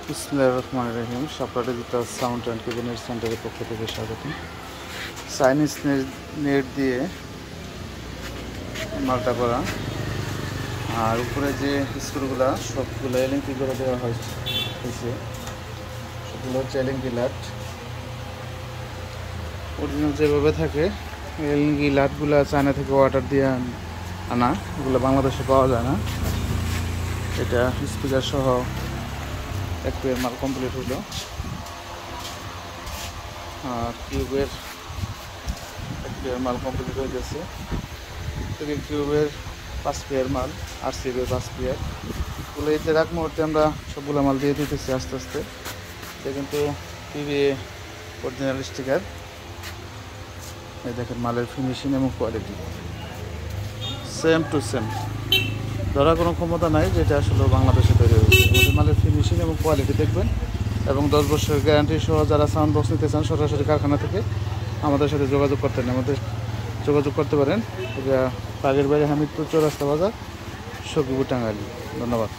বিসমিল্লাহির রহমানির রহিম। শাপলা digital sound and cabinet সেন্টারের পক্ষ থেকে স্বাগতম। চাইনিজ নেট দিয়ে মালটা করা, আর উপরে যে স্ক্রুগুলা সবগুলো এলএনকি করে দেওয়া হয়েছে, সবগুলো হচ্ছে এলএনকি লাট। অরিজিনাল যেভাবে থাকে এলএনকি লাটগুলো চায়না থেকে অর্ডার দিয়ে আনা, এগুলো বাংলাদেশে পাওয়া যায় না। এটা স্পিকার সহ এক পেয়ার মাল কমপ্লিট হলো। আর কিউবের এক পেয়ার মাল কমপ্লিট হয়ে গেছে। কিউবের 5 পেয়ার মাল, আরসিবির 5 পেয়ার এগুলো এতে এক মুহূর্তে আমরা সবগুলো মাল দিয়ে দিতেছি আস্তে আস্তে। এটা কিন্তু টিভিএ অরিজিনাল স্টিকার। এই দেখেন মালের ফিনিশিং এবং কোয়ালিটি সেম টু সেম, ধরার কোনো ক্ষমতা নাই যেটা আসলে বাংলাদেশে তৈরি হয়েছে। আমাদের মালের ফিনিশিং এবং কোয়ালিটি দেখবেন, এবং 10 বছরের গ্যারান্টি সহ যারা সাউন্ড বক্স নিতে চান সরাসরি কারখানা থেকে আমাদের সাথে যোগাযোগ করতে পারেন। এটা পাগের বাড়ি, হামিদপুর চৌরাস্তা বাজার, সখীপুর, টাঙ্গাইল। ধন্যবাদ।